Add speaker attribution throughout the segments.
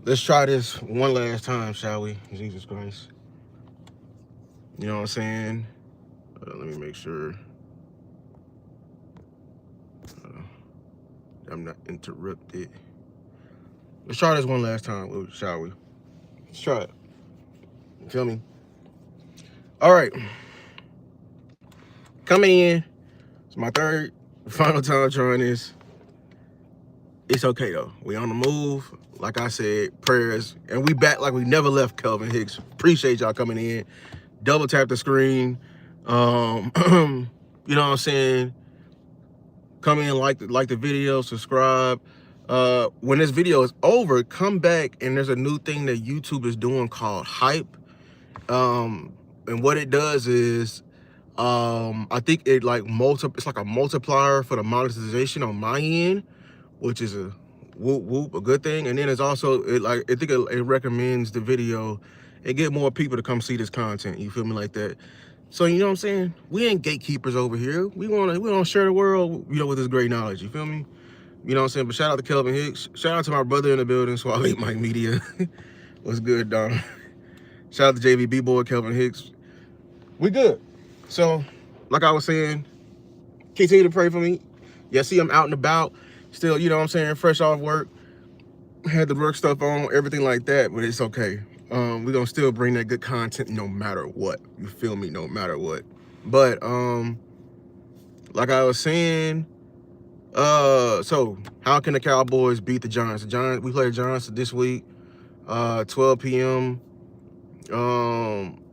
Speaker 1: Let's try this one last time, shall we? Jesus Christ. You know what I'm saying? Let me make sure uh, I'm not interrupted. Let's try this one last time, shall we? Let's try it. You feel me? All right. Coming in. It's my third, final time trying this. It's okay though. We on the move. Like I said, prayers. And we back like we never left, Kelvin Hicks. Appreciate y'all coming in. Double tap the screen. You know what I'm saying? Come in, like the video, subscribe. When this video is over, come back and there's a new thing that YouTube is doing called hype. And what it does is I think it's like a multiplier for the monetization on my end, which is a whoop, a good thing. And then it's also I think it recommends the video and get more people to come see this content. You feel me, like that? So you know what I'm saying? We ain't gatekeepers over here. We want to share the world, with this great knowledge. You feel me? You know what I'm saying? But shout out to Kelvin Hicks. Shout out to my brother in the building, Swally Mike Media. What's good, Don? Shout out to JVB boy Kelvin Hicks. We good. So, like I was saying, continue to pray for me. Yeah, see, I'm out and about. Still, you know what I'm saying, fresh off work. Had the work stuff on, everything like that, but it's okay. We're gonna still bring that good content no matter what. You feel me? No matter what. But like I was saying, so how can the Cowboys beat the Giants? We play the Giants this week, 12 p.m.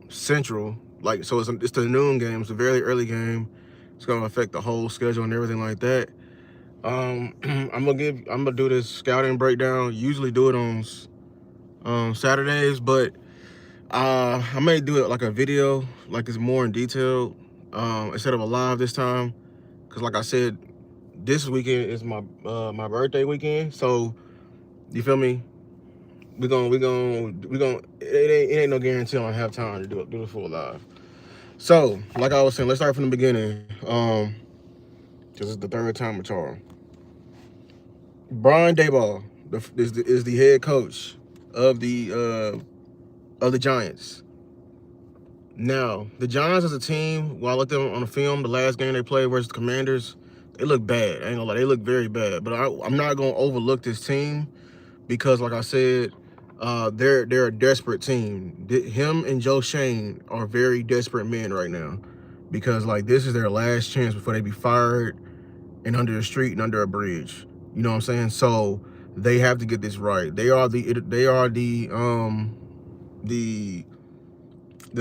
Speaker 1: Central. Like, so it's the noon game. It's a very early game. It's gonna affect the whole schedule and everything like that. I'm gonna do this scouting breakdown. Usually do it on Saturdays, but I may do it like a video, like it's more in detail, instead of a live this time, because like I said, this weekend is my birthday weekend. So you feel me? It ain't no guarantee I have time to do the full live. So like I was saying, let's start from the beginning. This is the third time with Charles. Brian Daboll is the head coach of the Giants. Now, the Giants as a team, while I looked at them on the film, the last game they played versus the Commanders, they look bad. I ain't gonna lie, they look very bad. But I'm not gonna overlook this team because, like I said, they're a desperate team. Him and Joe Shane are very desperate men right now because, like, this is their last chance before they be fired and under a street and under a bridge. You know what I'm saying? So they have to get this right. They are the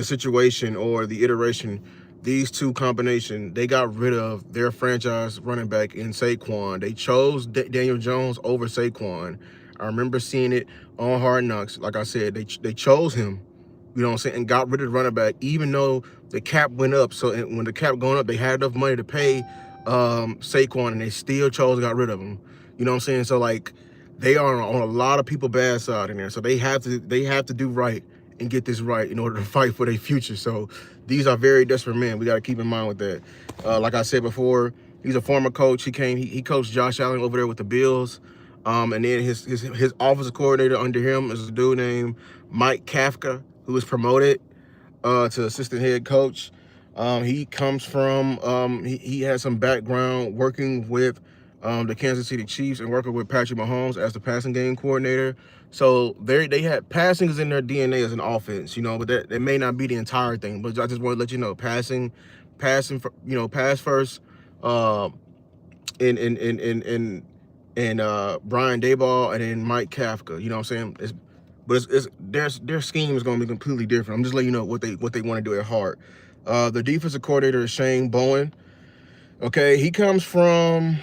Speaker 1: situation or the iteration. These two combination, they got rid of their franchise running back in Saquon. They chose Daniel Jones over Saquon. I remember seeing it on Hard Knocks. Like I said, they chose him, you know what I'm saying, and got rid of the running back, even though the cap went up. So when the cap going up, they had enough money to pay Saquon, and they still got rid of him. You know what I'm saying? So, like, they are on a lot of people bad side in there. So they have to do right and get this right in order to fight for their future. So these are very desperate men. We got to keep in mind with that. Like I said before, he's a former coach. He coached Josh Allen over there with the Bills. And then his offensive coordinator under him is a dude named Mike Kafka, who was promoted to assistant head coach. He comes from, he has some background working with the Kansas City Chiefs and working with Patrick Mahomes as the passing game coordinator. So they had passing is in their DNA as an offense, but that may not be the entire thing. But I just want to let you know, passing, pass first. And Brian Daboll and then Mike Kafka. You know what I'm saying? Their scheme is going to be completely different. I'm just letting you know what they want to do at heart. The defensive coordinator is Shane Bowen. Okay, he comes from,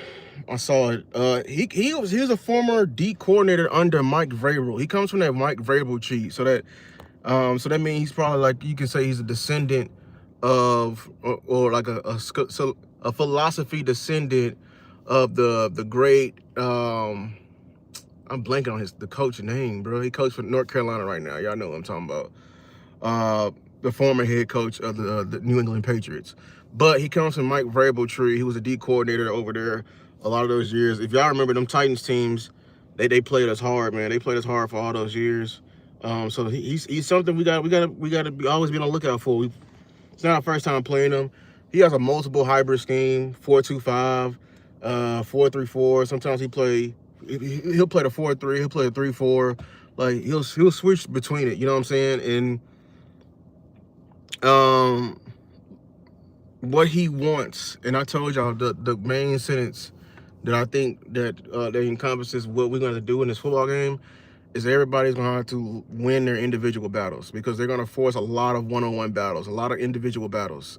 Speaker 1: I saw it. He was a former D coordinator under Mike Vrabel. He comes from that Mike Vrabel tree. So that means he's probably, like, you can say he's a descendant of, or like a philosophy descendant of the great, I'm blanking on the coach name, bro. He coached for North Carolina right now. Y'all know what I'm talking about. The former head coach of the New England Patriots. But he comes from Mike Vrabel tree. He was a D coordinator over there a lot of those years. If y'all remember them Titans teams, They played us hard, man. They played us hard for all those years. So he's something we gotta be always be on the lookout for. It's not our first time playing him. He has a multiple hybrid scheme, 4-2-5, 4-3-4. Sometimes he'll play the 4-3. He'll play a 3-4. Like he'll switch between it. You know what I'm saying? And what he wants, and I told y'all the main sentence that I think that encompasses what we're going to do in this football game is everybody's going to have to win their individual battles, because they're going to force a lot of one-on-one battles, a lot of individual battles.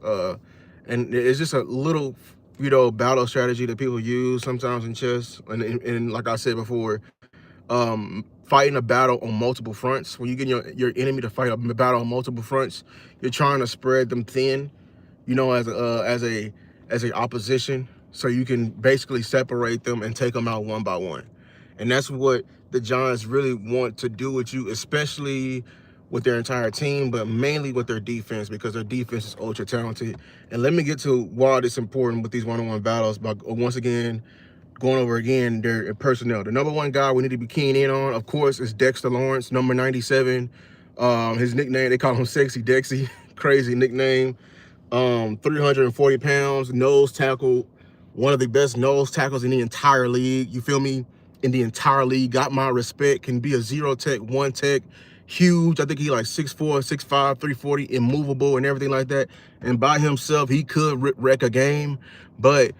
Speaker 1: And it's just a little, battle strategy that people use sometimes in chess. And like I said before, fighting a battle on multiple fronts, when you get your enemy to fight a battle on multiple fronts, you're trying to spread them thin, as a opposition, so you can basically separate them and take them out one by one. And that's what the Giants really want to do with you, especially with their entire team, but mainly with their defense, because their defense is ultra talented. And let me get to why it's important with these one-on-one battles by once again going over again their personnel. The number one guy we need to be keying in on, of course, is Dexter Lawrence, number 97. His nickname, they call him Sexy Dexy. Crazy nickname. 340 pounds, nose tackle, one of the best nose tackles in the entire league. You feel me? In the entire league, got my respect. Can be a 0-tech, 1-tech, huge. I think he like 6'4", 6'5", 340, immovable and everything like that. And by himself, he could wreck a game. But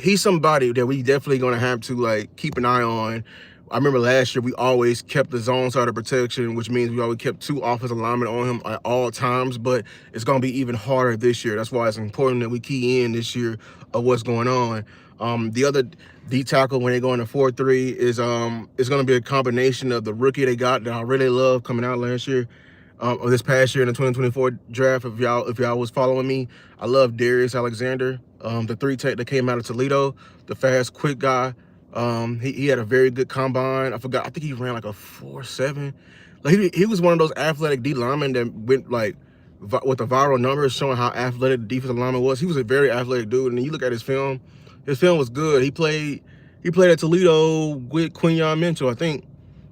Speaker 1: he's somebody that we definitely gonna have to like keep an eye on. I remember last year we always kept the zone side of protection, which means we always kept 2 offensive linemen on him at all times, but it's going to be even harder this year. That's why it's important that we key in this year of what's going on. The other D tackle when they go into 4-3 is it's going to be a combination of the rookie they got that I really love coming out last year, or this past year in the 2024 draft. If y'all was following me, I love Darius Alexander, the 3-tech that came out of Toledo, the fast, quick guy. He had a very good combine. I think he ran like a 4.7. Like he was one of those athletic D linemen that went like with the viral numbers showing how athletic the defensive lineman was. He was a very athletic dude, and you look at his film was good. He played at Toledo with Quinyon Mitchell, I think,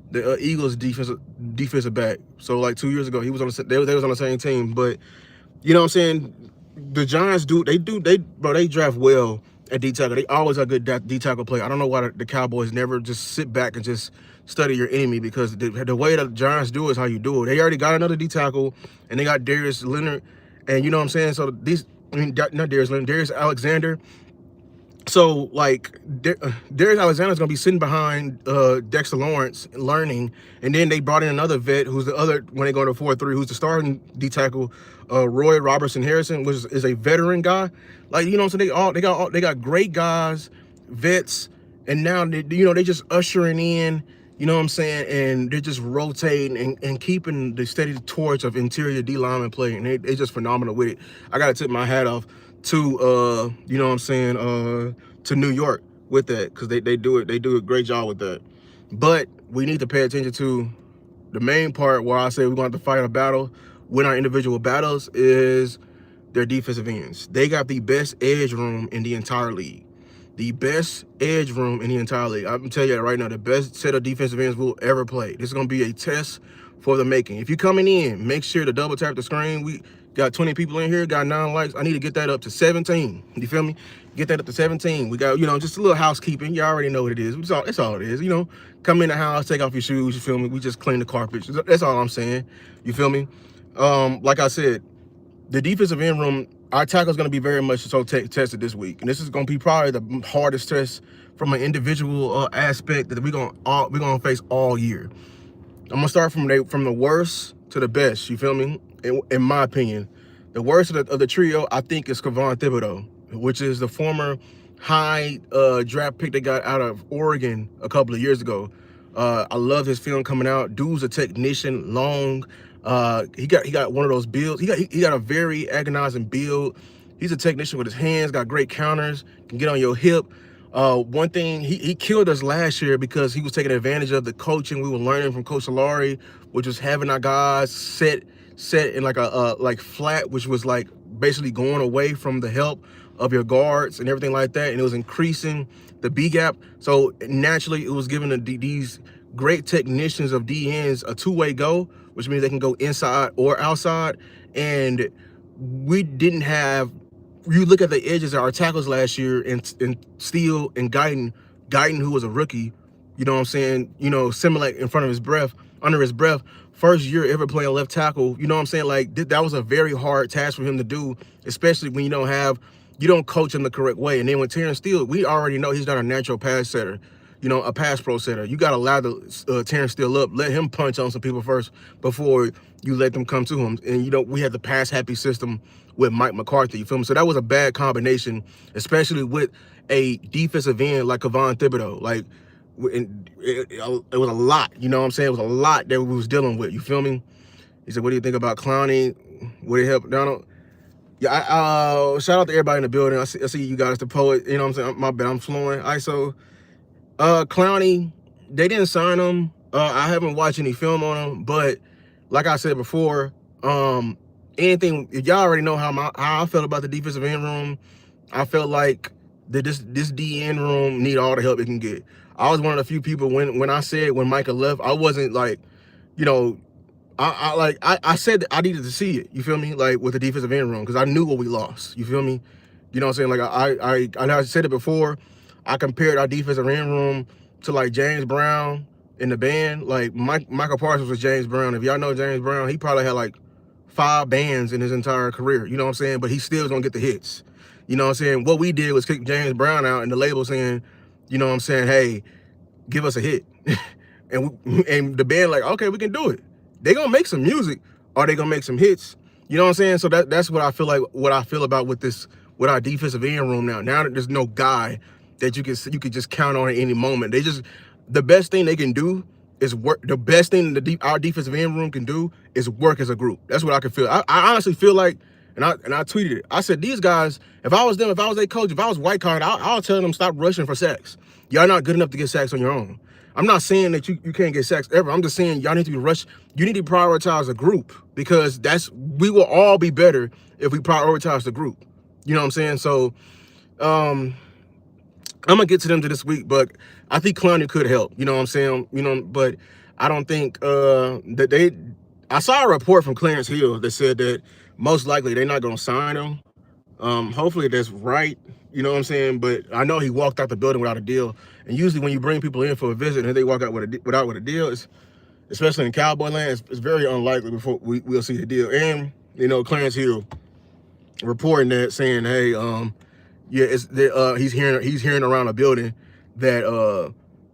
Speaker 1: the Eagles defensive back. So like 2 years ago, he was on they was on the same team. But you know what I'm saying? The Giants they draft well at D tackle. They always have good D tackle play. I don't know why the Cowboys never just sit back and just study your enemy, because the way the Giants do it is how you do it. They already got another D tackle, and they got Darius Leonard, and you know what I'm saying. So not Darius Leonard, Darius Alexander. So like Darius Alexander's gonna be sitting behind Dexter Lawrence learning, and then they brought in another vet who's the other when they go to 4-3, who's the starting D tackle, Roy Robertson Harrison, which is a veteran guy. Like, you know what I'm saying, they got great guys, vets, and now they just ushering in, you know what I'm saying, and they're just rotating and keeping the steady torch of interior D lineman play, and they just phenomenal with it. I gotta tip my hat off to you know what I'm saying, to New York with that, because they do a great job with that. But we need to pay attention to the main part where I say we're going to have to fight a battle, win our individual battles, is their defensive ends. They got the best edge room in the entire league. The best edge room in the entire league. I'm telling you that right now, the best set of defensive ends we'll ever play. This is going to be a test for the making. If you're coming in, make sure to double tap the screen. We got 20 people in here, got 9 likes. I need to get that up to 17. You feel me? Get that up to 17. We got, just a little housekeeping. You already know what it is. It's all it is. Come in the house, take off your shoes. You feel me? We just clean the carpet. That's all I'm saying. You feel me? Like I said, the defensive end room, our tackle is going to be very much so tested this week, and this is going to be probably the hardest test from an individual aspect that we're gonna face all year. I'm gonna start from the worst to the best. You feel me? In my opinion, the worst of the trio, I think, is Kayvon Thibodeaux, which is the former high draft pick they got out of Oregon a couple of years ago. I love his film coming out. Dude's a technician, long. He got one of those builds. He got a very agonizing build. He's a technician with his hands, got great counters, can get on your hip. One thing, he killed us last year because he was taking advantage of the coaching we were learning from Coach Solari, which was having our guys set in like a like flat, which was like basically going away from the help of your guards and everything like that, and it was increasing the B gap. So naturally, it was giving these great technicians of DNs a two-way go, which means they can go inside or outside. And we didn't have. You look at the edges of our tackles last year, and Steele and Guyton, who was a rookie, you know what I'm saying, similar in front of his breath, under his breath, first year ever playing left tackle, you know what I'm saying? Like, that was a very hard task for him to do, especially when you don't coach him the correct way. And then with Terrence Steele, we already know he's not a natural pass setter, a pass pro setter. You got to allow the Terrence Steele up, let him punch on some people first before you let them come to him. And, we had the pass happy system with Mike McCarthy, you feel me? So that was a bad combination, especially with a defensive end like Kayvon Thibodeau. Like, it was a lot, you know what I'm saying? It was a lot that we was dealing with, you feel me? He said, what do you think about Clowney? Would it help Donald? Yeah, shout out to everybody in the building. I see you guys, the poet, you know what I'm saying? My bad, I'm flowing. All right, so Clowney, they didn't sign him. I haven't watched any film on him, but like I said before, anything, y'all already know how I felt about the defensive end room. I felt like this DN room need all the help it can get. I was one of the few people when I said when Micah left, I wasn't like, I said that I needed to see it. You feel me? Like with the defensive end room, because I knew what we lost. You feel me? You know what I'm saying? Like I said it before. I compared our defensive end room to like James Brown in the band. Like Michael Parsons was James Brown. If y'all know James Brown, he probably had like 5 bands in his entire career. You know what I'm saying? But he still was gonna get the hits. You know what I'm saying? What we did was kick James Brown out, and the label saying, you know what I'm saying, hey, give us a hit. and the band like, okay, we can do it. They gonna make some music, or they gonna make some hits. You know what I'm saying? So that's what I feel like. What I feel about with our defensive end room now. Now that there's no guy that you could just count on at any moment. The best thing they can do is work. The best thing our defensive end room can do is work as a group. That's what I can feel. I honestly feel like, and I tweeted it. I said, these guys, if I was them, if I was their coach, if I was White Card, I'll tell them stop rushing for sacks. Y'all not good enough to get sacks on your own. I'm not saying that you can't get sacks ever. I'm just saying y'all need to be rushed. You need to prioritize a group, because we will all be better if we prioritize the group. You know what I'm saying? So I'm gonna get to them to this week, but I think Clowney could help. You know what I'm saying? But I don't think I saw a report from Clarence Hill that said that most likely they're not gonna sign him. Hopefully that's right. You know what I'm saying? But I know he walked out the building without a deal. And usually when you bring people in for a visit and they walk out with a deal, especially in Cowboy land, it's very unlikely before we'll see the deal. And Clarence Hill reporting that, saying, hey, yeah, he's hearing around a building that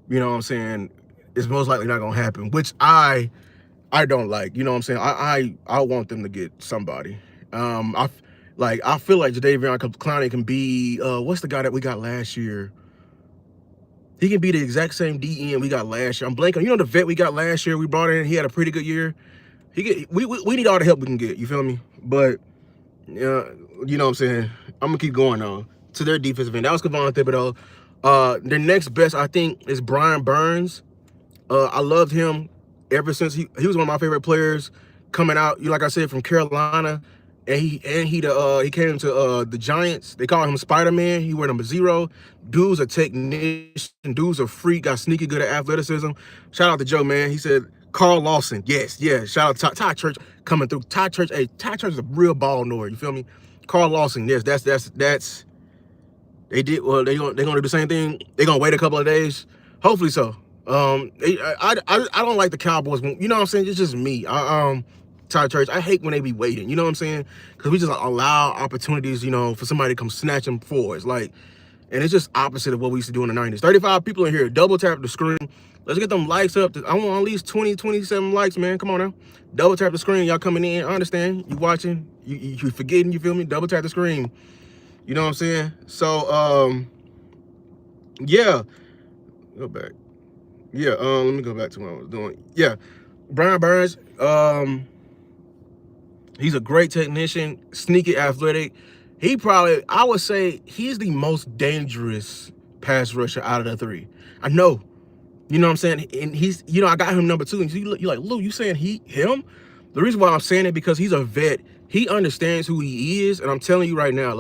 Speaker 1: you know what I'm saying, it's most likely not gonna happen, which I don't like. You know what I'm saying? I want them to get somebody. I feel like Jadeveon Clowney can be what's the guy that we got last year? He can be the exact same DN we got last year. I'm blanking. The vet we got last year, we brought in, he had a pretty good year. We need all the help we can get, you feel me? But you know what I'm saying? I'm gonna keep going on to their defensive end. That was Kayvon Thibodeau. Their next best, I think, is Brian Burns. I loved him ever since he was one of my favorite players coming out. Like I said, from Carolina, and he came to the Giants. They call him Spider-Man. He wore number 0. Dude's a technician. Dude's a freak. Got sneaky good at athleticism. Shout out to Joe, man. He said Carl Lawson. Yes. Shout out to Ty Church coming through. Ty Church is a real ball knower. You feel me? Carl Lawson. Yes, that's. They did well. They're gonna do the same thing. They're gonna wait a couple of days. Hopefully so. I don't like the Cowboys. You know what I'm saying? It's just me. Ty Church, I hate when they be waiting. You know what I'm saying? Because we just allow opportunities, for somebody to come snatch them forwards. And it's just opposite of what we used to do in the 90s. 35 people in here. Double tap the screen. Let's get them likes up. I want at least 20, 27 likes, man. Come on now. Double tap the screen. Y'all coming in. I understand. You watching. You forgetting. You feel me? Double tap the screen. You know what I'm saying? So, yeah. Go back. Yeah, let me go back to what I was doing. Yeah, Brian Burns, he's a great technician, sneaky athletic. I would say he's the most dangerous pass rusher out of the 3. I know. You know what I'm saying? And he's, I got him number 2. And you're like, Lou, you saying him? The reason why I'm saying it, because he's a vet. He understands who he is. And I'm telling you right now,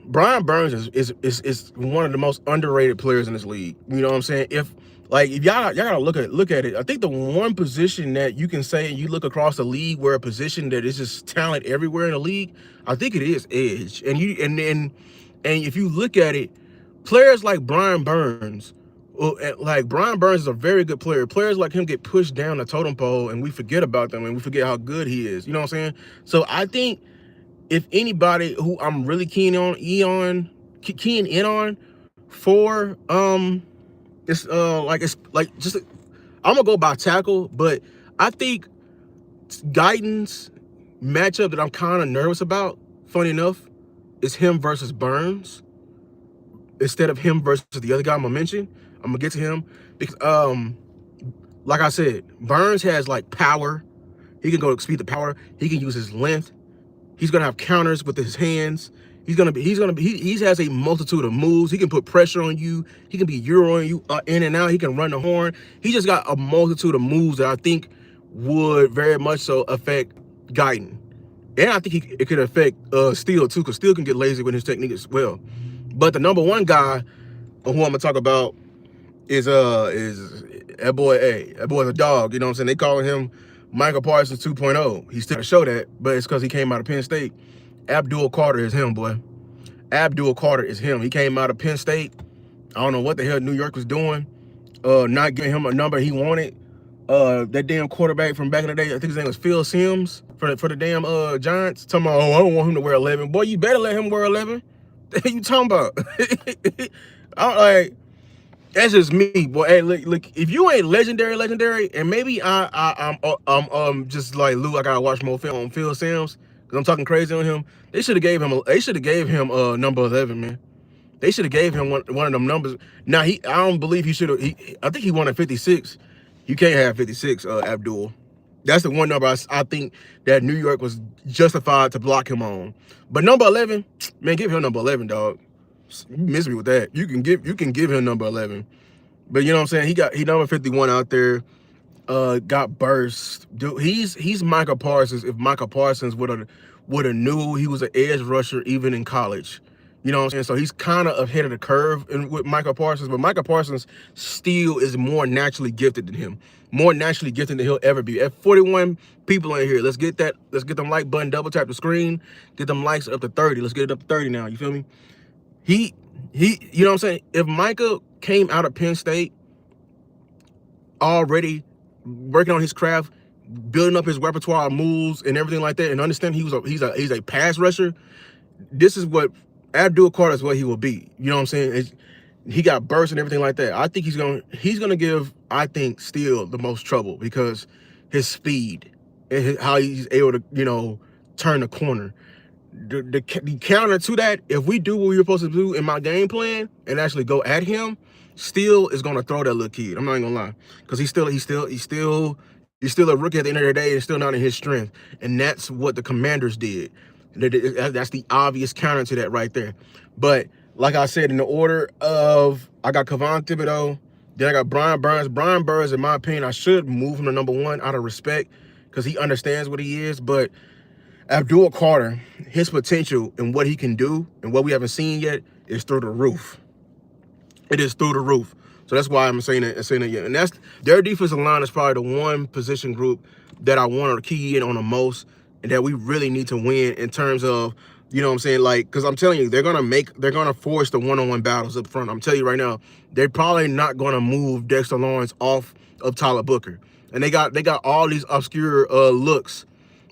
Speaker 1: Brian Burns is one of the most underrated players in this league. You know what I'm saying? If y'all gotta look at it. I think the one position that you can say, and you look across the league, where a position that is just talent everywhere in the league, I think it is edge. And if you look at it, players like Brian Burns, Brian Burns is a very good player. Players like him get pushed down the totem pole, and we forget about them, and we forget how good he is. You know what I'm saying? So I think, if anybody who I'm really keen in on for I'm gonna go by tackle, but I think Guyton's matchup that I'm kind of nervous about, funny enough, is him versus Burns instead of him versus the other guy I'm gonna mention. I'm gonna get to him because like I said, Burns has like power. He can go to speed the power. He can use his length. He's gonna have counters with his hands. He has a multitude of moves. He can put pressure on you. He can be Euroing you in and out. He can run the horn. He just got a multitude of moves that I think would very much so affect Guyton. And I think it could affect Steele too, because Steele can get lazy with his technique as well. But the number one guy who I'm gonna talk about is that boy. That boy's a dog. You know what I'm saying? They calling him Michael Parsons 2.0. He's still to show that, but it's because he came out of Penn State. Abdul Carter is him, boy. Abdul Carter is him. He came out of Penn State. I don't know what the hell New York was doing, not giving him a number he wanted. That damn quarterback from back in the day, I think his name was Phil Simms for the damn Giants. Talking about, oh, I don't want him to wear 11. Boy, you better let him wear 11. What you talking about? That's just me, boy. Hey, look. If you ain't legendary, and maybe I'm just like Lou. I gotta watch more film on Phil Simms because I'm talking crazy on him. They should have gave him number 11, man. They should have gave him one of them numbers. Now I don't believe he should have. I think he won at 56. You can't have 56, Abdul. That's the one number I think that New York was justified to block him on. But number 11, man, give him number 11, dog. You miss me with that. You can give him number 11. But you know what I'm saying? He number 51 out there. Got burst. Dude, he's Michael Parsons. If Michael Parsons would have knew he was an edge rusher even in college. You know what I'm saying? So he's kind of ahead of the curve with Michael Parsons, but Michael Parsons still is more naturally gifted than him. More naturally gifted than he'll ever be. At 41 people in here, let's get them like button, double tap the screen, get them likes up to 30. Let's get it up to 30 now. You feel me? You know what I'm saying? If Micah came out of Penn State already working on his craft, building up his repertoire of moves and everything like that, and understand he's a pass rusher, this is what Abdul Carter is what he will be. You know what I'm saying? He got burst and everything like that. I think he's gonna give, I think, Steele the most trouble because his speed and how he's able to, you know, turn the corner. The counter to that, if we do what we were supposed to do in my game plan and actually go at him, Steele is gonna throw that little kid. I'm not even gonna lie, because he's still a rookie at the end of the day. It's still not in his strength, and that's what the Commanders did. That's the obvious counter to that right there. But like I said, in the order of, I got Kayvon Thibodeaux, then I got Brian Burns. Brian Burns, in my opinion, I should move him to number 1 out of respect because he understands what he is. But Abdul Carter, his potential and what he can do and what we haven't seen yet is through the roof. It is through the roof. So that's why I'm saying it yet. And that's their defensive line is probably the one position group that I want to key in on the most and that we really need to win in terms of, you know what I'm saying? Like, because I'm telling you, they're gonna force the one-on-one battles up front. I'm telling you right now, they're probably not gonna move Dexter Lawrence off of Tyler Booker. And they got all these obscure looks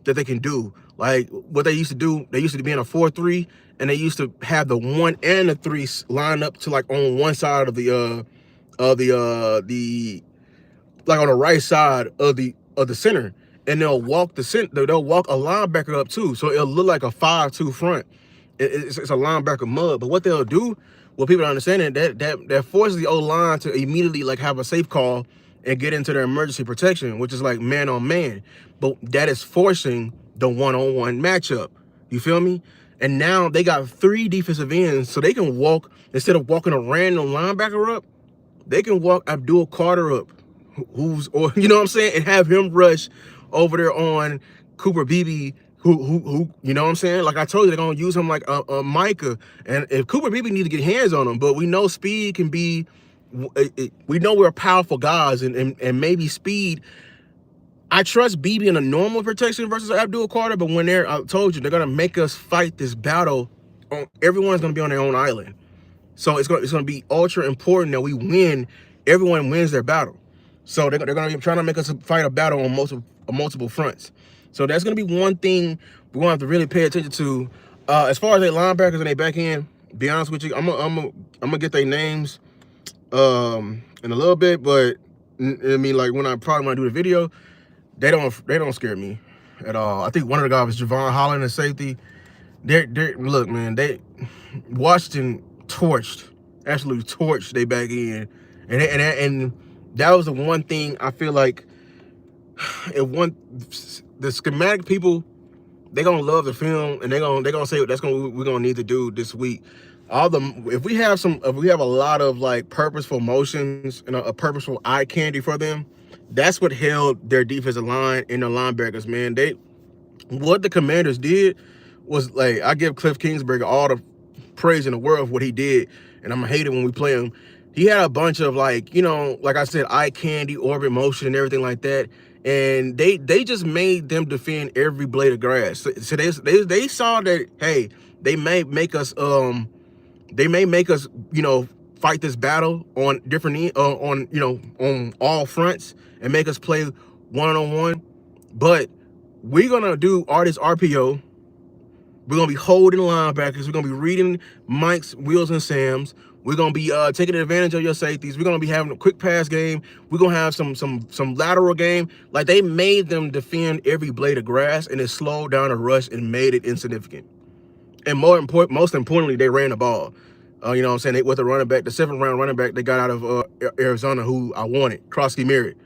Speaker 1: that they can do. Like what they used to do, they used to be in a 4-3, and they used to have the 1 and the 3 line up to like on one side of the like on the right side of the center, and they'll walk a linebacker up too, so it'll look like a 5-2 front. It's a linebacker mud. But what they'll do, what people don't understand, is that forces the O-line to immediately like have a safe call and get into their emergency protection, which is like man on man. But that is forcing the one-on-one matchup. You feel me? And now they got 3 defensive ends, so they can walk, instead of walking a random linebacker up, they can walk Abdul Carter up, you know what I'm saying, and have him rush over there on Cooper Beebe, who, you know what I'm saying? Like I told you, they're gonna use him like a Micah, and if Cooper Beebe need to get hands on him, but we know speed can be. We know we're powerful guys, and maybe speed. I trust Beebe in a normal protection versus Abdul Carter, but when I told you, they're gonna make us fight this battle. Everyone's gonna be on their own island, so it's gonna be ultra important that we win. Everyone wins their battle, so they're gonna be trying to make us fight a battle on multiple fronts. So that's gonna be one thing we're gonna have to really pay attention to. As far as their linebackers and they back end, be honest with you, I'm gonna get their names in a little bit, but I mean, like when I probably want to do the video, they don't scare me at all. I think one of the guys was Javon Holland, a safety. They're look, man, they Washington absolutely torched they back in, and that was the one thing I feel like the schematic people, they gonna love the film, and they gonna say that's what we're gonna need to do this week. If we have a lot of like purposeful motions and a purposeful eye candy for them, that's what held their defensive line and their linebackers, man. What the Commanders did was, like, I give Cliff Kingsbury all the praise in the world of what he did, and I'm gonna hate it when we play him. He had a bunch of, like, you know, like I said, eye candy, orbit motion, and everything like that, and they just made them defend every blade of grass. So they saw that, hey, they may make us you know, fight this battle on different on all fronts and make us play one-on-one, but we're gonna do all this RPO. We're gonna be holding linebackers. We're gonna be reading Mike's wheels and Sam's. We're gonna be taking advantage of your safeties. We're gonna be having a quick pass game. We're gonna have some lateral game. Like, they made them defend every blade of grass, and it slowed down the rush and made it insignificant. And most importantly, they ran the ball. You know what I'm saying? With the running back, the 7th-round running back they got out of Arizona, who I wanted, Krosky Merritt.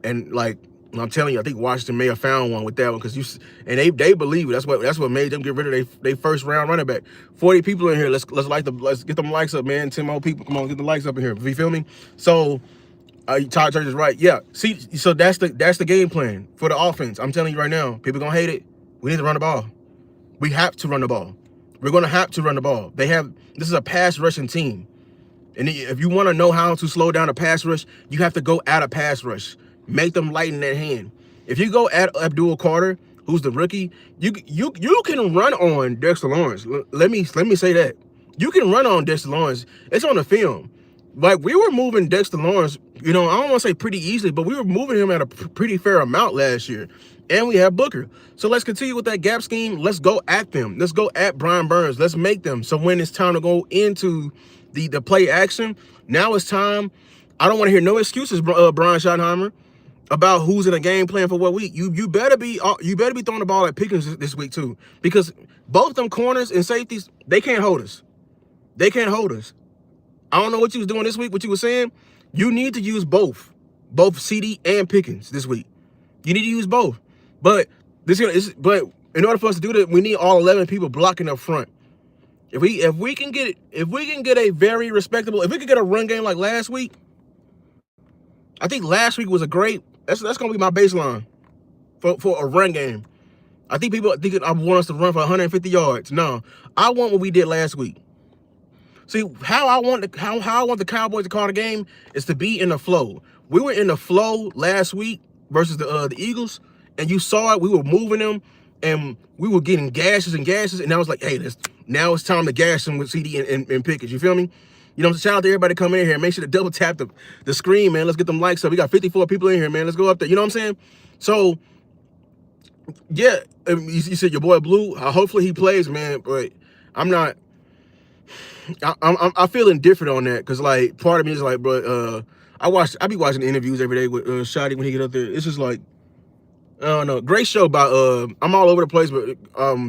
Speaker 1: And like I'm telling you, I think Washington may have found one with that one, because they believe it. That's what made them get rid of their 1st-round running back. 40 people in here. Let's get them likes up, man. 10 more people. Come on, get the likes up in here. You feel me? So Todd Church is right. Yeah. See, so that's the game plan for the offense. I'm telling you right now, people gonna hate it. We need to run the ball. We have to run the ball. We're gonna have to run the ball. This is a pass rushing team. And if you want to know how to slow down a pass rush, you have to go at a pass rush. Make them lighten that hand. If you go at Abdul Carter, who's the rookie, you can run on Dexter Lawrence. Let me say that. You can run on Dexter Lawrence. It's on the film. Like, we were moving Dexter Lawrence, you know, I don't want to say pretty easily, but we were moving him at a pretty fair amount last year. And we have Booker. So let's continue with that gap scheme. Let's go at them. Let's go at Brian Burns. Let's make them. So when it's time to go into the play action, now it's time. I don't want to hear no excuses, Brian Schottenheimer, about who's in a game plan for what week. You better be throwing the ball at Pickens this week too, because both them corners and safeties, they can't hold us. They can't hold us. I don't know what you was doing this week, what you were saying. You need to use both CD and Pickens this week. You need to use both. But in order for us to do that, we need all 11 people blocking up front. If we can get a very respectable, if we could get a run game like last week, I think last week was a great. That's gonna be my baseline for a run game. I think people I want us to run for 150 yards. No, I want what we did last week. See, how I want the Cowboys to call the game is to be in the flow. We were in the flow last week versus the Eagles, and you saw it. We were moving them, and we were getting gashes, and I was like, hey, now it's time to gash them with CD and Pickens. You feel me? You know, shout out to everybody coming in here. Make sure to double tap the screen, man. Let's get them likes up. We got 54 people in here, man. Let's go up there. You know what I'm saying? So, yeah, you said your boy Blue. Hopefully he plays, man. But I'm not. I'm feeling different on that, because, like, part of me is like, bro, I be watching the interviews every day with Shotty when he get up there. It's just like, I don't know. Great show about I'm all over the place, but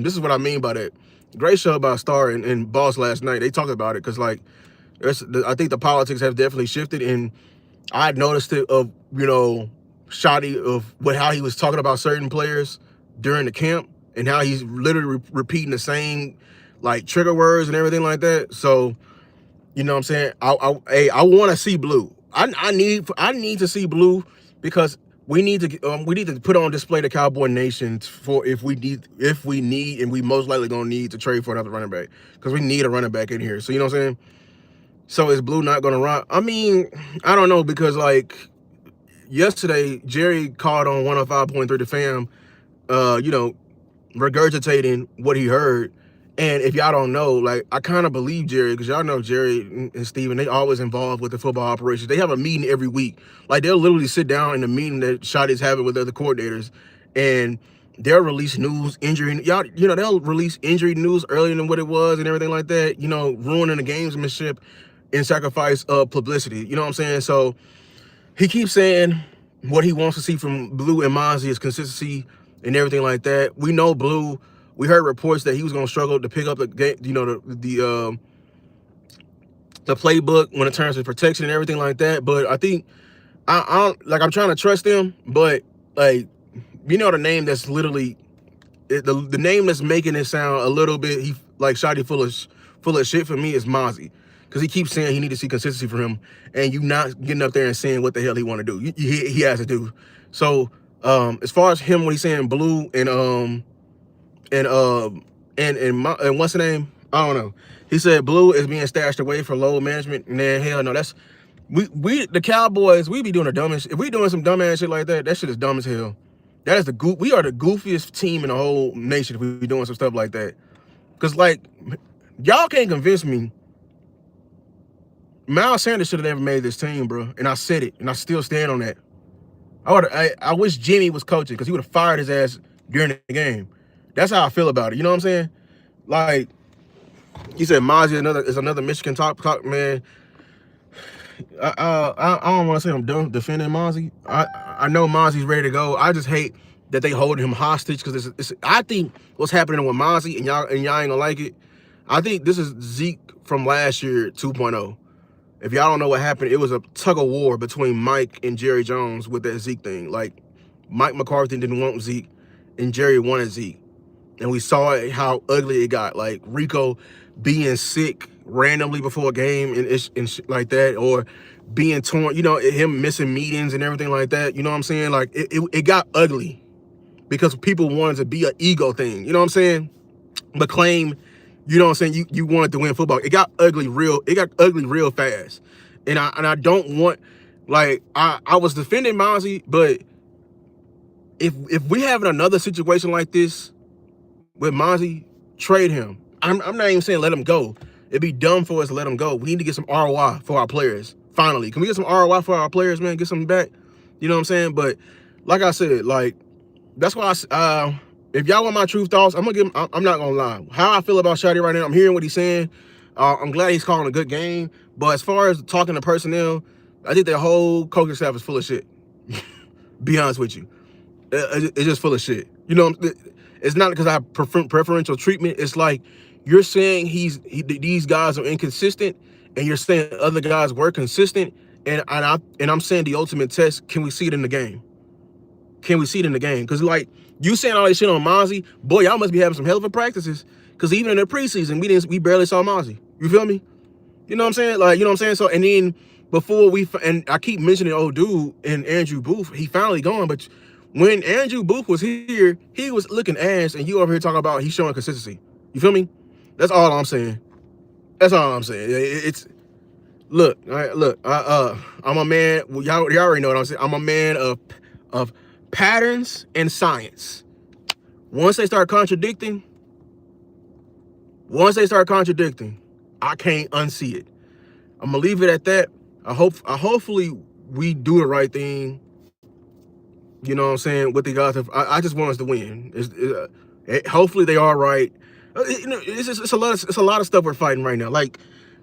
Speaker 1: this is what I mean by that. Great show about Star and Boss last night. They talked about it, because, like, I think the politics have definitely shifted, and I noticed it of, you know, Shotty of how he was talking about certain players during the camp, and how he's literally repeating the same, like, trigger words and everything like that. So, you know what I'm saying? I want to see Blue. I need to see Blue, because we need to put on display the Cowboy Nation for if we need, and we most likely gonna need to trade for another running back, because we need a running back in here. So you know what I'm saying? So is Blue not gonna run? I mean, I don't know, because like yesterday Jerry called on 105.3 the fam, you know, regurgitating what he heard. And if y'all don't know, like, I kind of believe Jerry, because y'all know Jerry and Steven, they always involved with the football operations. They have a meeting every week. Like, they'll literally sit down in the meeting that Shotty's having with other coordinators, and they'll release news, injury, y'all, you know, they'll release injury news earlier than what it was and everything like that, you know, ruining the gamesmanship in sacrifice of publicity. You know what I'm saying? So he keeps saying what he wants to see from Blue and Mozzie is consistency and everything like that. We know Blue. We heard reports that he was going to struggle to pick up the game, you know, the playbook when it turns to protection and everything like that. But I think I'm trying to trust him, but like, you know, the name that's literally the name that's making it sound a little bit like Shotty full of shit for me is Mozzie. Because he keeps saying he need to see consistency from him, and you not getting up there and saying what the hell he want to do. He has to do. So as far as him, when he's saying Blue and what's the name? I don't know. He said Blue is being stashed away for load management. And then hell no, that's we the Cowboys. We be doing the dumbest. If we doing some dumb ass shit like that, that shit is dumb as hell. That is we are the goofiest team in the whole nation if we be doing some stuff like that. Cause like, y'all can't convince me Miles Sanders should have never made this team, bro. And I said it, and I still stand on that. I wish Jimmy was coaching, because he would have fired his ass during the game. That's how I feel about it. You know what I'm saying? Like, he said Mozzie is another Michigan talk man. I don't want to say I'm done defending Mozzie. I know Mozzie's ready to go. I just hate that they hold him hostage, because I think what's happening with Mozzie, and y'all ain't gonna like it. I think this is Zeke from last year 2.0. If y'all don't know what happened, it was a tug of war between Mike and Jerry Jones with that Zeke thing. Like, Mike McCarthy didn't want Zeke, and Jerry wanted Zeke. And we saw how ugly it got. Like, Rico being sick randomly before a game and shit like that, or being torn, you know, him missing meetings and everything like that. You know what I'm saying? Like, it got ugly because people wanted to be an ego thing. You know what I'm saying? But claim, you know what I'm saying, you wanted to win football. It got ugly real fast. And I don't want, like, I was defending Mozzie, but if we having another situation like this with Mozzie, trade him. I'm not even saying let him go. It'd be dumb for us to let him go. We need to get some ROI for our players. Finally, can we get some ROI for our players, man? Get something back. You know what I'm saying? But like I said, like, that's why if y'all want my true thoughts, I'm not gonna lie. How I feel about Shotty right now, I'm hearing what he's saying. I'm glad he's calling a good game. But as far as talking to personnel, I think their whole coaching staff is full of shit. Be honest with you. It's just full of shit. You know, it's not because I have preferential treatment. It's like, you're saying these guys are inconsistent, and you're saying other guys were consistent, and I'm saying the ultimate test, can we see it in the game? Can we see it in the game? Because, like, you saying all this shit on Mozzie, boy, y'all must be having some hell of a practices. Because even in the preseason, we barely saw Mozzie. You feel me? You know what I'm saying? Like, you know what I'm saying? So, and then before and I keep mentioning old dude and Andrew Booth, he finally gone, but when Andrew Booth was here, he was looking ass, and you over here talking about he's showing consistency. You feel me? That's all I'm saying. That's all I'm saying. Look, all right, look. I'm a man. Well, y'all already know what I'm saying. I'm a man of patterns and science. Once they start contradicting, I can't unsee it. I'm gonna leave it at that. Hopefully we do the right thing. You know what I'm saying? With the guys, I just want us to win. Hopefully they are right. You know, it's a lot of stuff we're fighting right now. Like,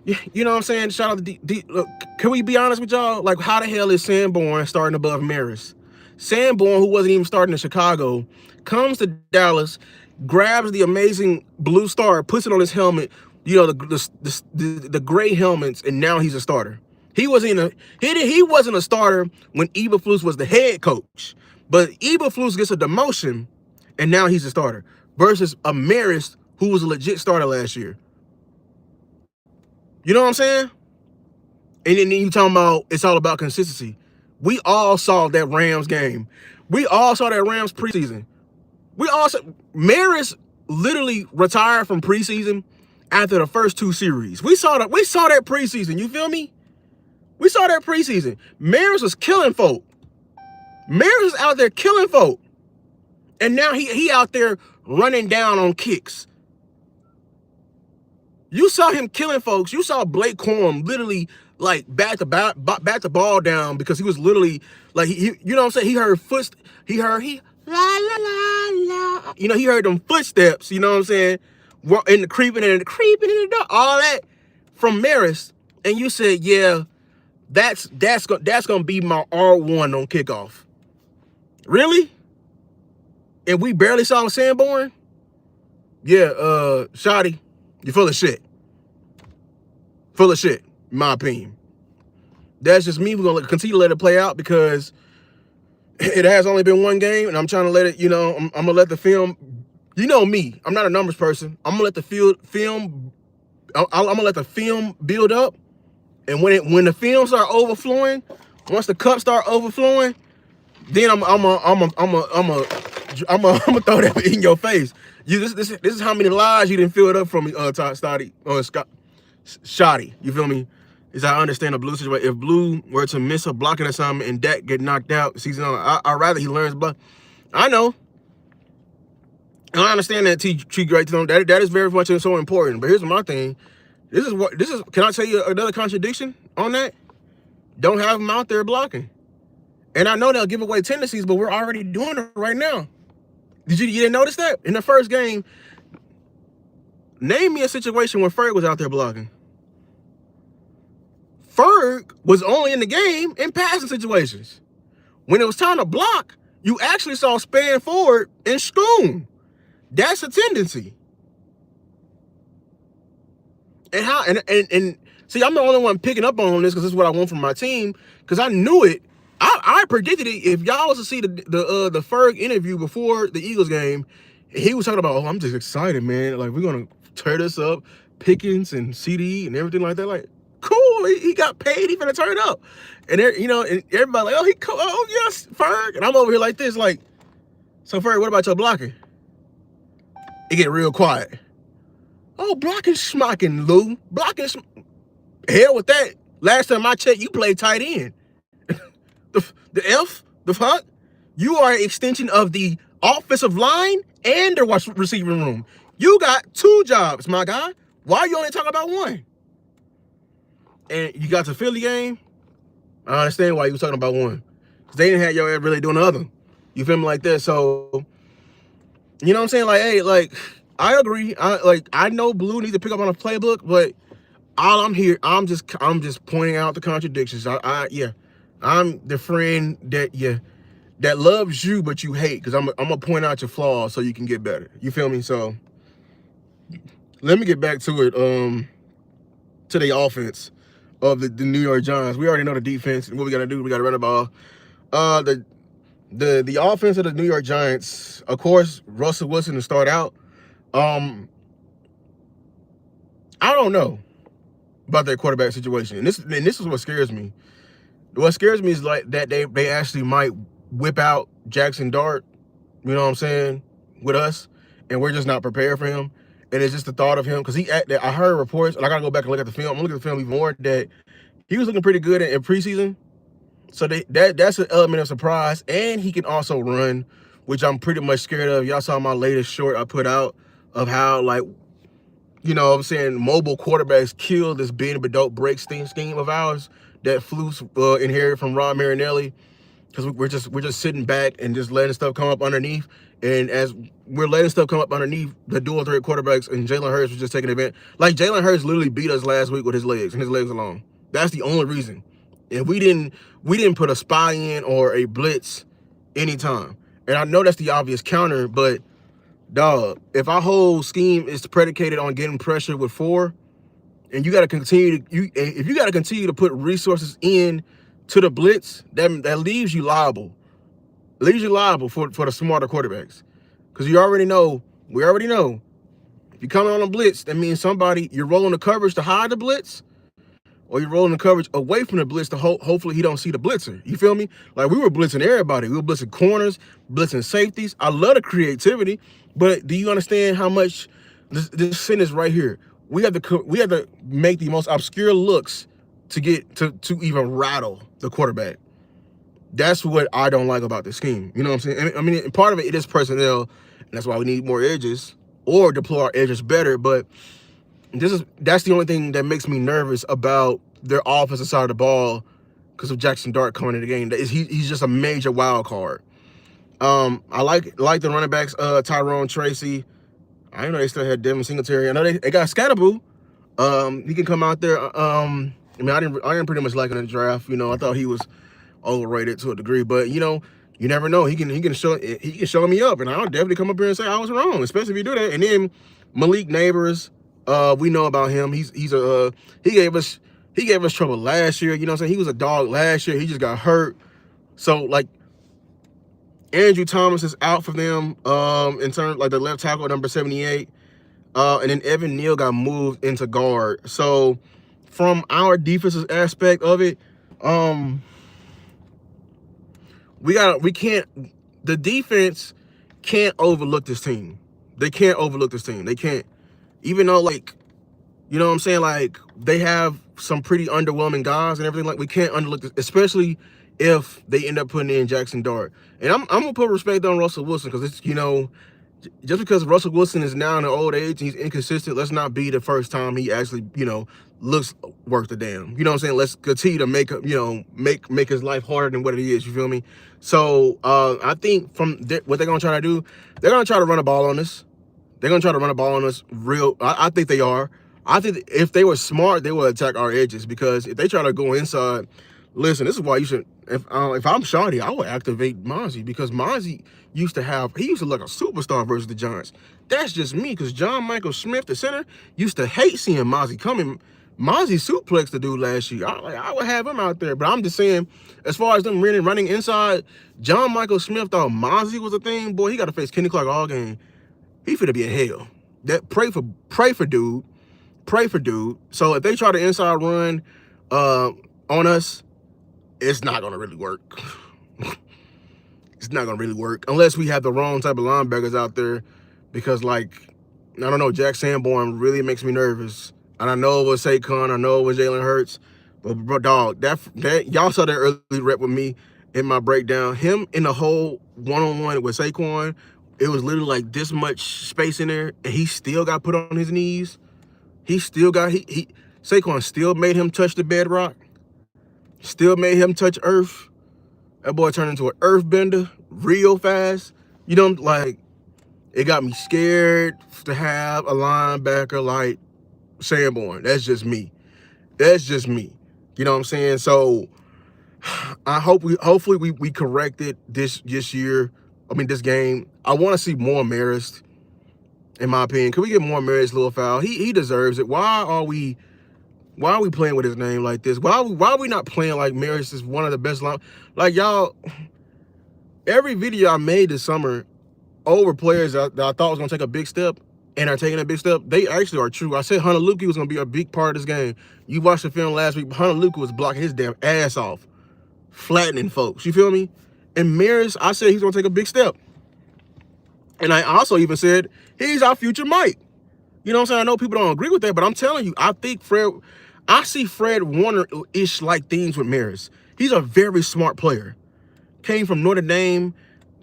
Speaker 1: you know what I'm saying? Shout out to look, can we be honest with y'all? Like, how the hell is Sanborn starting above Maris? Sanborn, who wasn't even starting in Chicago, comes to Dallas, grabs the amazing blue star, puts it on his helmet, you know, the gray helmets, and now he's a starter. He wasn't a starter when Eberflus was the head coach, but Eberflus gets a demotion, and now he's a starter versus a Maris who was a legit starter last year. You know what I'm saying? And then you talking about it's all about consistency. We all saw that Rams game. We all saw that Rams preseason. We also Maris literally retired from preseason after the first 2 series. We saw that preseason. You feel me? We saw that preseason. Maris was killing folk. Maris is out there killing folk. And now he out there running down on kicks. You saw him killing folks. You saw Blake Corum literally like back the ball down because he was literally like you know what I'm saying? He heard la la la la. You know, he heard them footsteps, you know what I'm saying? In the creeping in the dark, all that from Maris. And you said, yeah, that's gonna be my R1 on kickoff. Really? And we barely saw Sanborn? Yeah, Shoddy, you're full of shit. Full of shit, in my opinion. That's just me. We're gonna continue to let it play out because it has only been 1 game, and I'm trying to let it, you know, I'm gonna let the film, you know me, I'm not a numbers person. I'm gonna let the film build up, and when the film start overflowing, once the cups start overflowing, then I'm gonna throw that in your face. This is how many lies you didn't fill it up from me, Shoddy. You feel me? Is I understand the Blue situation. If Blue were to miss a blocking assignment and Dak get knocked out season on, I'd rather he learns block. I know. And I understand that T great to them. That is very much so important. But here's my thing. This is can I tell you another contradiction on that? Don't have him out there blocking. And I know they'll give away tendencies, but we're already doing it right now. You didn't notice that? In the first game, name me a situation where Ferg was out there blocking. Ferg was only in the game in passing situations. When it was time to block, you actually saw span forward and Schoon. That's a tendency. And how and see, I'm the only one picking up on this because this is what I want from my team. Because I knew it. I predicted it. If y'all was to see the Ferg interview before the Eagles game, he was talking about, oh, I'm just excited, man. Like, we're gonna tear this up, Pickens and CD and everything like that. Like, cool. He got paid. He finna turn up. And there, you know, and everybody like, oh, he cool. Oh yes, Ferg. And I'm over here like this, like, so Ferg, what about your blocking? It get real quiet. Oh, blocking schmocking, Lou. Blocking hell with that. Last time I checked, you played tight end. the fuck? You are an extension of the offensive line and the receiving room. You got 2 jobs, my guy. Why are you only talking about 1? And you got the Philly game. I understand why you was talking about 1. Because they didn't have your really doing the other. You feel me like that? So, you know what I'm saying? Like, hey, like, I agree. I know Blue needs to pick up on a playbook, but all I'm just pointing out the contradictions. Yeah. I'm the friend that loves you, but you hate, because I'm gonna point out your flaws so you can get better. You feel me? So let me get back to it. To the offense of the New York Giants. We already know the defense and what we gotta do. We gotta run the ball. The offense of the New York Giants, of course, Russell Wilson to start out. I don't know about their quarterback situation, and this is what scares me. What scares me is like that they actually might whip out Jackson Dart, you know what I'm saying, with us, and we're just not prepared for him. And it's just the thought of him, because I heard reports, and I gotta go back and look at the film. I'm looking at the film even more, that he was looking pretty good in preseason. So that's an element of surprise, and he can also run, which I'm pretty much scared of. Y'all saw my latest short I put out of how, like, you know what I'm saying, mobile quarterbacks kill this bend but don't break scheme of ours that Flus inherited from Ron Marinelli, because we're just sitting back and just letting stuff come up underneath. And as we're letting stuff come up underneath, the dual threat quarterbacks and Jalen Hurts was just taking advantage. Like, Jalen Hurts literally beat us last week with his legs and his legs alone. That's the only reason. And we didn't put a spy in or a blitz anytime. And I know that's the obvious counter, but dog, if our whole scheme is predicated on getting pressure with 4, and you got to continue to put resources in to the blitz, that leaves you liable. It leaves you liable for the smarter quarterbacks, because we already know. If you come on a blitz, that means you're rolling the coverage to hide the blitz, or you're rolling the coverage away from the blitz to hopefully he don't see the blitzer. You feel me? Like we were blitzing everybody. We were blitzing corners, blitzing safeties. I love the creativity, but do you understand how much this sentence right here? We have to make the most obscure looks to get to even rattle the quarterback. That's what I don't like about this scheme. You know what I'm saying? I mean, part of it is personnel, and that's why we need more edges or deploy our edges better. But that's the only thing that makes me nervous about their offensive side of the ball because of Jackson Dart coming in the game. He's just a major wild card. I like the running backs, Tyrone Tracy. I didn't know they still had Devin Singletary. I know they got Scatterboo. He can come out there. I mean, I didn't pretty much like him in the draft. You know, I thought he was overrated to a degree, but you know, you never know. He can show me up, and I'll definitely come up here and say I was wrong, especially if you do that. And then Malik Neighbors, we know about him. He gave us trouble last year. You know what I'm saying? He was a dog last year. He just got hurt. So like Andrew Thomas is out for them in terms like the left tackle number 78. And then Evan Neal got moved into guard. So from our defensive aspect of it, the defense can't overlook this team. They can't overlook this team. They can't, even though like, you know what I'm saying? Like they have some pretty underwhelming guys and everything. Like we can't underlook this, especially if they end up putting in Jackson Dart. And I'm gonna put respect on Russell Wilson because it's, you know, just because Russell Wilson is now in an old age and he's inconsistent, let's not be the first time he actually, you know, looks worth the damn. You know what I'm saying? Let's continue to make his life harder than what it is. You feel me? So I think from what they're gonna try to do, they're gonna try to run a ball on us. They're gonna try to run a ball on us. I think they are. I think if they were smart, they would attack our edges, because if they try to go inside, listen, this is why you should. If I'm Shardy, I would activate Mozzie, because Mozzie used to look like a superstar versus the Giants. That's just me, because John Michael Smith, the center, used to hate seeing Mozzie coming. Mozzie suplexed the dude last year. I would have him out there, but I'm just saying, as far as them running inside, John Michael Smith thought Mozzie was a thing. Boy, he got to face Kenny Clark all game. He finna be in hell. Pray for dude. Pray for dude. So if they try to inside run on us, it's not gonna really work. It's not gonna really work unless we have the wrong type of linebackers out there, because like, I don't know, Jack Sanborn really makes me nervous. And I know it was Saquon, I know it was Jalen Hurts, but bro, dog, that y'all saw that early rep with me in my breakdown. Him in the whole one-on-one with Saquon, it was literally like this much space in there, and he still got put on his knees. He still got Saquon still made him touch the bedrock. Still made him touch earth. That boy turned into an earth bender real fast. You know, like, it got me scared to have a linebacker like Sanborn. That's just me. That's just me. You know what I'm saying? So I hopefully we corrected this year. I mean, this game. I want to see more Marist, in my opinion. Can we get more Marist Little Foul? He deserves it. Why are we playing with his name like this? Why are we not playing like Marist is one of the best line? Like, y'all, every video I made this summer over players that I thought was going to take a big step and are taking a big step, they actually are true. I said Hunter Luke was going to be a big part of this game. You watched the film last week. Hunter Luke was blocking his damn ass off, flattening folks. You feel me? And Marist, I said he's going to take a big step. And I also even said he's our future Mike. You know what I'm saying? I know people don't agree with that, but I'm telling you, I see Fred Warner-ish like things with Marist. He's a very smart player. Came from Notre Dame.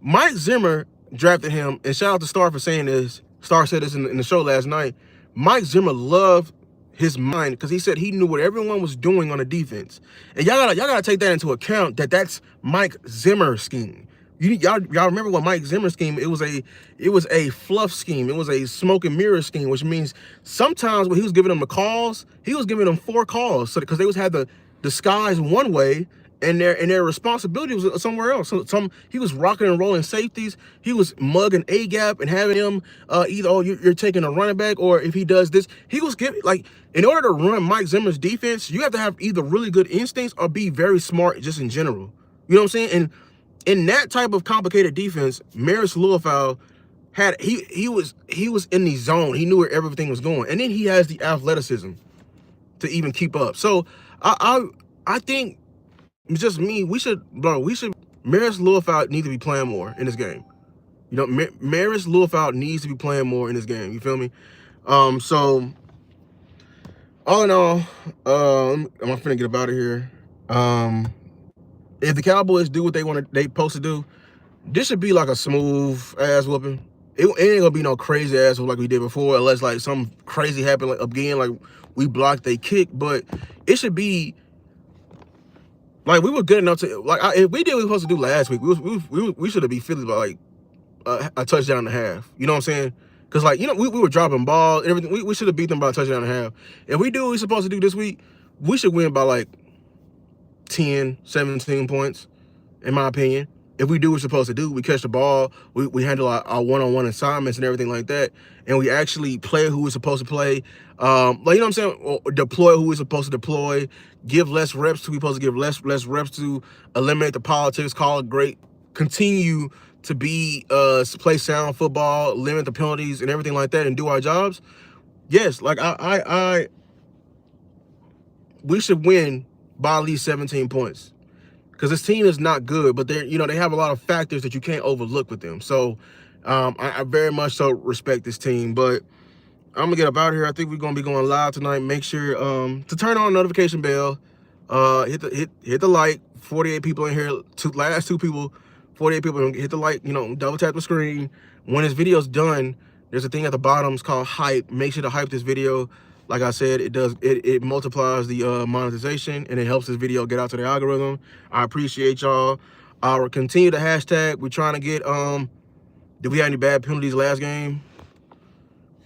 Speaker 1: Mike Zimmer drafted him, and shout out to Star for saying this. Star said this in the show last night. Mike Zimmer loved his mind because he said he knew what everyone was doing on the defense. And y'all gotta take that into account, that's Mike Zimmer's scheme. Y'all remember what Mike Zimmer's scheme? It was a fluff scheme. It was a smoke and mirror scheme, which means sometimes when he was giving them the calls, he was giving them 4 calls, so because they had the disguise one way, and their responsibility was somewhere else. So he was rocking and rolling safeties. He was mugging A gap and having him either you're taking a running back, or if he does this, he was giving, like, in order to run Mike Zimmer's defense, you have to have either really good instincts or be very smart just in general. You know what I'm saying? And in that type of complicated defense, Marist Liufau he was in the zone. He knew where everything was going, and then he has the athleticism to even keep up. So I think it's just me. We should, Maris Lewis need to be playing more in this game. You know, Maris Lewis needs to be playing more in this game. You feel me? So all in all, I'm finna get up out of here. If the Cowboys do what they supposed to do, this should be like a smooth ass whooping. It ain't gonna be no crazy ass like we did before, unless like something crazy happened like again, like we blocked they kick. But it should be like we were good enough to if we did what we were supposed to do last week, we should have been feeling about like a touchdown and a half. You know what I'm saying? Because like we were dropping balls, everything. We should have beat them by a touchdown and a half. If we do what we're supposed to do this week, we should win by like 10, 17 points, in my opinion. If we do what we're supposed to do, we catch the ball, we handle our one-on-one assignments and everything like that, and we actually play who we're supposed to play. Like, you know what I'm saying? Or deploy who we're supposed to deploy, give less reps to we're supposed to give less reps to, eliminate the politics, call it great, continue to be play sound football, limit the penalties and everything like that, and do our jobs. Yes, like we should win by at least 17 points. Because this team is not good, but they have a lot of factors that you can't overlook with them. So I very much so respect this team. But I'm gonna get up out of here. I think we're gonna be going live tonight. Make sure to turn on the notification bell. Hit the like. 48 people in here. Last two people, 48 people. Hit the like. Double tap the screen. When this video's done, there's a thing at the bottom. It's called hype. Make sure to hype this video. Like I said, it multiplies the monetization, and it helps this video get out to the algorithm. I appreciate y'all. I'll continue the hashtag. We're trying to get did we have any bad penalties last game?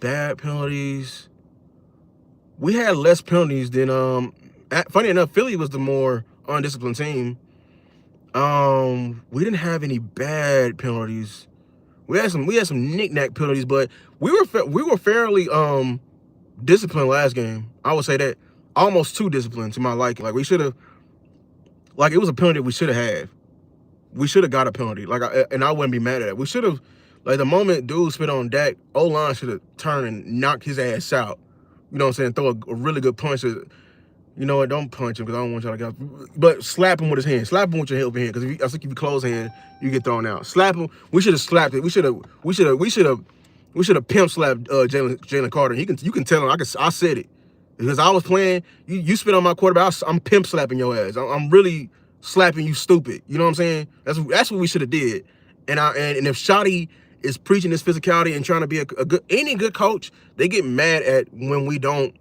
Speaker 1: Bad penalties. We had less penalties than funny enough, Philly was the more undisciplined team. We didn't have any bad penalties. We had some knick-knack penalties, but we were fairly disciplined last game. I would say that almost too disciplined to my liking. Like we should have, like it was a penalty we should have had. We should have got a penalty. And I wouldn't be mad at it. We should have, like the moment dude spit on Dak, O-line should have turned and knocked his ass out. You know what I'm saying? Throw a really good punch. You know what? Don't punch him because I don't want y'all to get. But slap him with his hand. Slap him with your helping hand. Because I think if you close hand, you get thrown out. Slap him. We should have slapped it. We should have pimp slapped Jalen Carter. You can tell him. I said it because I was playing. You spit on my quarterback. I'm pimp slapping your ass. I'm really slapping you, stupid. You know what I'm saying? That's what we should have did. And if Shotty is preaching this physicality and trying to be any good coach, they get mad at when we don't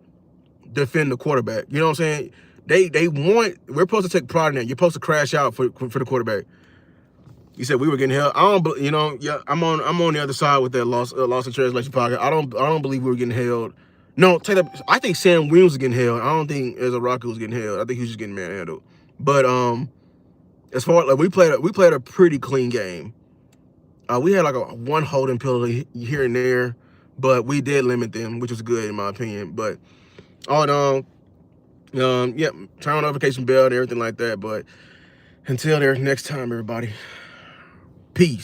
Speaker 1: defend the quarterback. You know what I'm saying? We're supposed to take pride in that. You're supposed to crash out for the quarterback. You said we were getting held. Yeah, I'm on the other side with that loss in translation pocket. I don't believe we were getting held. No, I think Sam Williams was getting held. I don't think Ezra Rocky was getting held. I think he was just getting manhandled. But as far as like we played a pretty clean game. We had like one holding penalty here and there, but we did limit them, which was good in my opinion. But all in all, yeah, turn on the notification bell and everything like that. But until there, next time, everybody, peace.